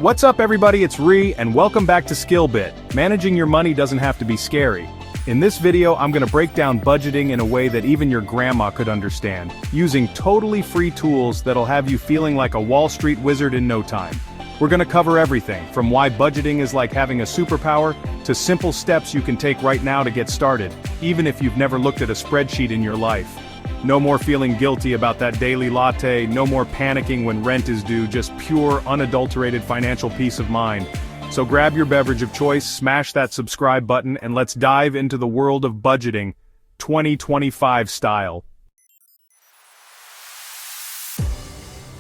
What's up everybody, it's Ree, and welcome back to SkillBit. Managing your money doesn't have to be scary. In this video, I'm gonna break down budgeting in a way that even your grandma could understand, using totally free tools that'll have you feeling like a Wall Street wizard in no time. We're gonna cover everything, from why budgeting is like having a superpower, to simple steps you can take right now to get started, even if you've never looked at a spreadsheet in your life. No more feeling guilty about that daily latte, no more panicking when rent is due, just pure, unadulterated financial peace of mind. So grab your beverage of choice, smash that subscribe button, and let's dive into the world of budgeting, 2025 style.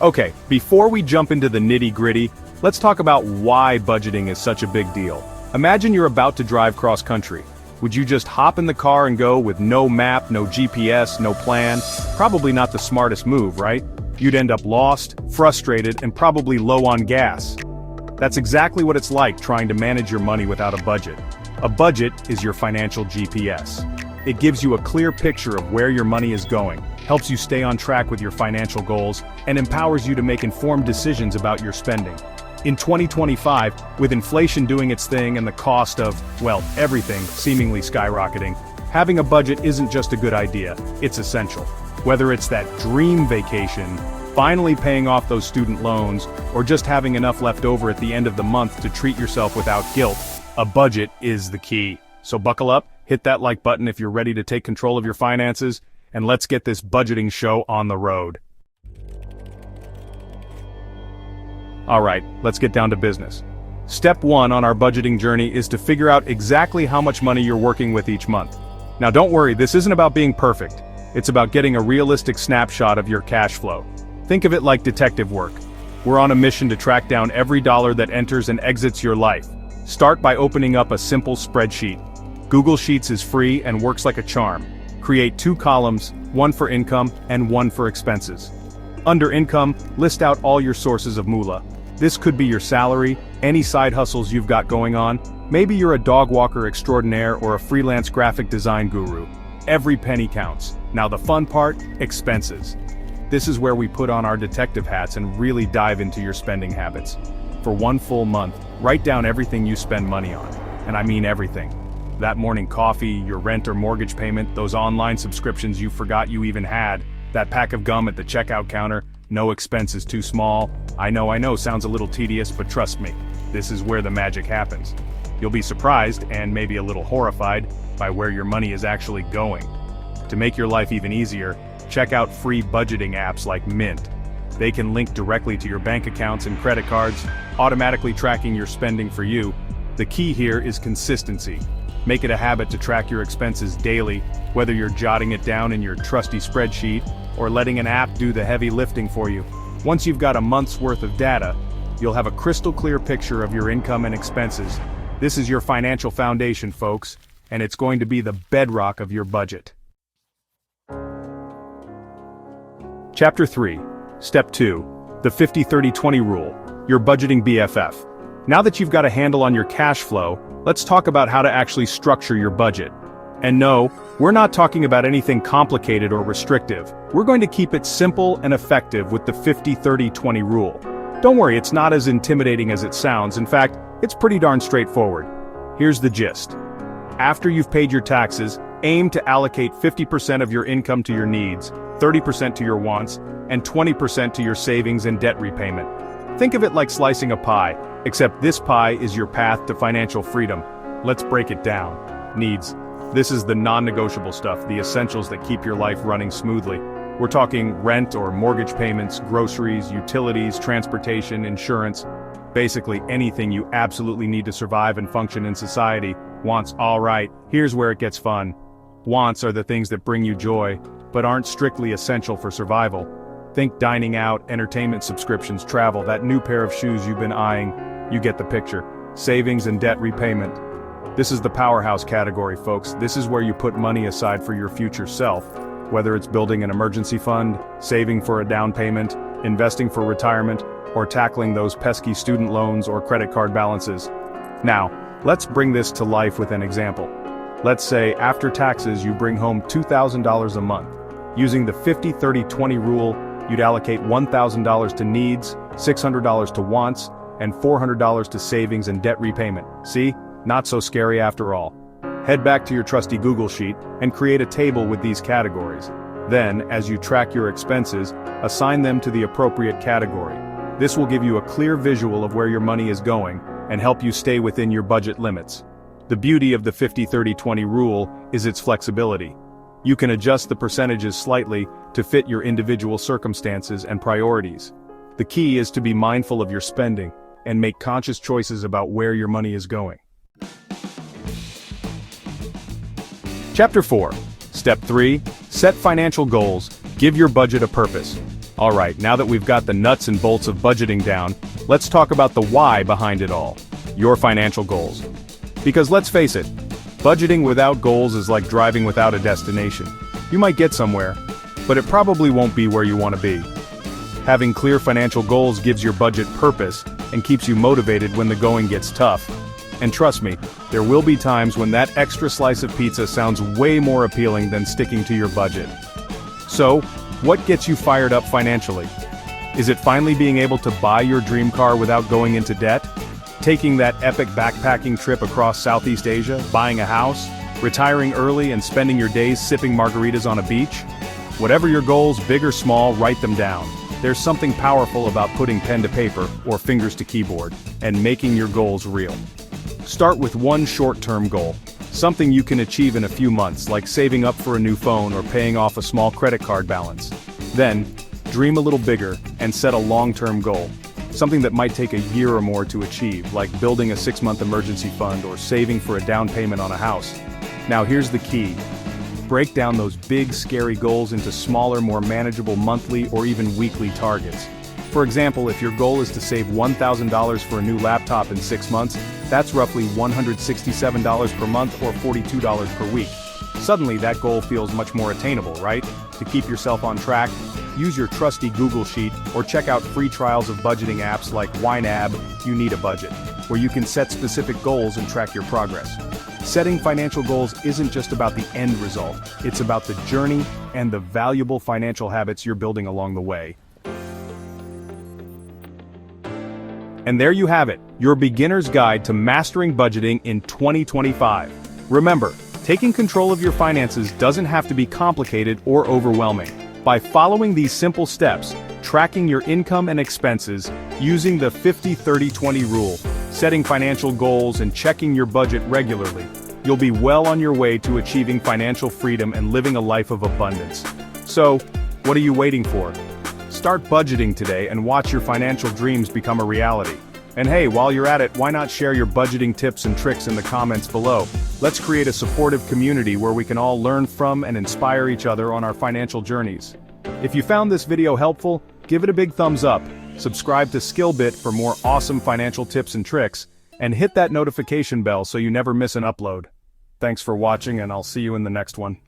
Okay, before we jump into the nitty-gritty, let's talk about why budgeting is such a big deal. Imagine you're about to drive cross-country. Would you just hop in the car and go with no map, no GPS, no plan? Probably not the smartest move, right? You'd end up lost, frustrated, and probably low on gas. That's exactly what it's like trying to manage your money without a budget. A budget is your financial GPS. It gives you a clear picture of where your money is going, helps you stay on track with your financial goals, and empowers you to make informed decisions about your spending. In 2025, with inflation doing its thing and the cost of, well, everything seemingly skyrocketing, having a budget isn't just a good idea, it's essential. Whether it's that dream vacation, finally paying off those student loans, or just having enough left over at the end of the month to treat yourself without guilt, a budget is the key. So buckle up, hit that like button if you're ready to take control of your finances, and let's get this budgeting show on the road. Alright, let's get down to business. Step 1 on our budgeting journey is to figure out exactly how much money you're working with each month. Now don't worry, this isn't about being perfect. It's about getting a realistic snapshot of your cash flow. Think of it like detective work. We're on a mission to track down every dollar that enters and exits your life. Start by opening up a simple spreadsheet. Google Sheets is free and works like a charm. Create 2 columns, one for income and one for expenses. Under income, list out all your sources of moolah. This could be your salary, any side hustles you've got going on, maybe you're a dog walker extraordinaire or a freelance graphic design guru. Every penny counts. Now the fun part, expenses. This is where we put on our detective hats and really dive into your spending habits. For one full month, write down everything you spend money on. And I mean everything. That morning coffee, your rent or mortgage payment, those online subscriptions you forgot you even had, that pack of gum at the checkout counter, no expense is too small. I know, sounds a little tedious, but trust me, this is where the magic happens. You'll be surprised, and maybe a little horrified, by where your money is actually going. To make your life even easier, check out free budgeting apps like Mint. They can link directly to your bank accounts and credit cards, automatically tracking your spending for you. The key here is consistency. Make it a habit to track your expenses daily, whether you're jotting it down in your trusty spreadsheet, or letting an app do the heavy lifting for you. Once you've got a month's worth of data, you'll have a crystal clear picture of your income and expenses. This is your financial foundation, folks, and it's going to be the bedrock of your budget. Chapter 3, Step 2, the 50-30-20 rule, your budgeting BFF. Now that you've got a handle on your cash flow, let's talk about how to actually structure your budget. And no, we're not talking about anything complicated or restrictive. We're going to keep it simple and effective with the 50-30-20 rule. Don't worry, it's not as intimidating as it sounds. In fact, it's pretty darn straightforward. Here's the gist. After you've paid your taxes, aim to allocate 50% of your income to your needs, 30% to your wants, and 20% to your savings and debt repayment. Think of it like slicing a pie, except this pie is your path to financial freedom. Let's break it down. Needs. This is the non-negotiable stuff, the essentials that keep your life running smoothly. We're talking rent or mortgage payments, groceries, utilities, transportation, insurance. Basically anything you absolutely need to survive and function in society. Wants, all right, here's where it gets fun. Wants are the things that bring you joy, but aren't strictly essential for survival. Think dining out, entertainment subscriptions, travel, that new pair of shoes you've been eyeing. You get the picture. Savings and debt repayment. This is the powerhouse category, folks. This is where you put money aside for your future self, whether it's building an emergency fund, saving for a down payment, investing for retirement, or tackling those pesky student loans or credit card balances. Now, let's bring this to life with an example. Let's say after taxes you bring home $2,000 a month. Using the 50-30-20 rule, you'd allocate $1,000 to needs, $600 to wants, and $400 to savings and debt repayment. See? Not so scary after all. Head back to your trusty Google Sheet and create a table with these categories. Then, as you track your expenses, assign them to the appropriate category. This will give you a clear visual of where your money is going and help you stay within your budget limits. The beauty of the 50-30-20 rule is its flexibility. You can adjust the percentages slightly to fit your individual circumstances and priorities. The key is to be mindful of your spending and make conscious choices about where your money is going. Chapter 4. Step 3. Set financial goals. Give your budget a purpose. Alright, now that we've got the nuts and bolts of budgeting down, let's talk about the why behind it all. Your financial goals. Because let's face it, budgeting without goals is like driving without a destination. You might get somewhere, but it probably won't be where you want to be. Having clear financial goals gives your budget purpose and keeps you motivated when the going gets tough. And trust me, there will be times when that extra slice of pizza sounds way more appealing than sticking to your budget. So, what gets you fired up financially? Is it finally being able to buy your dream car without going into debt? Taking that epic backpacking trip across Southeast Asia, buying a house, retiring early and spending your days sipping margaritas on a beach? Whatever your goals, big or small, write them down. There's something powerful about putting pen to paper, or fingers to keyboard, and making your goals real. Start with one short-term goal, something you can achieve in a few months, like saving up for a new phone or paying off a small credit card balance. Then, dream a little bigger and set a long-term goal, something that might take a year or more to achieve, like building a 6-month emergency fund or saving for a down payment on a house. Now here's the key. Break down those big, scary goals into smaller, more manageable monthly or even weekly targets. For example, if your goal is to save $1,000 for a new laptop in 6 months, that's roughly $167 per month or $42 per week. Suddenly that goal feels much more attainable, right? To keep yourself on track, use your trusty Google Sheet or check out free trials of budgeting apps like YNAB, You Need a Budget, where you can set specific goals and track your progress. Setting financial goals isn't just about the end result, it's about the journey and the valuable financial habits you're building along the way. And there you have it, your beginner's guide to mastering budgeting in 2025. Remember, taking control of your finances doesn't have to be complicated or overwhelming. By following these simple steps, tracking your income and expenses, using the 50-30-20 rule, setting financial goals and checking your budget regularly, you'll be well on your way to achieving financial freedom and living a life of abundance. So, what are you waiting for? Start budgeting today and watch your financial dreams become a reality. And hey, while you're at it, why not share your budgeting tips and tricks in the comments below? Let's create a supportive community where we can all learn from and inspire each other on our financial journeys. If you found this video helpful, give it a big thumbs up, subscribe to SkillBit for more awesome financial tips and tricks, and hit that notification bell so you never miss an upload. Thanks for watching, and I'll see you in the next one.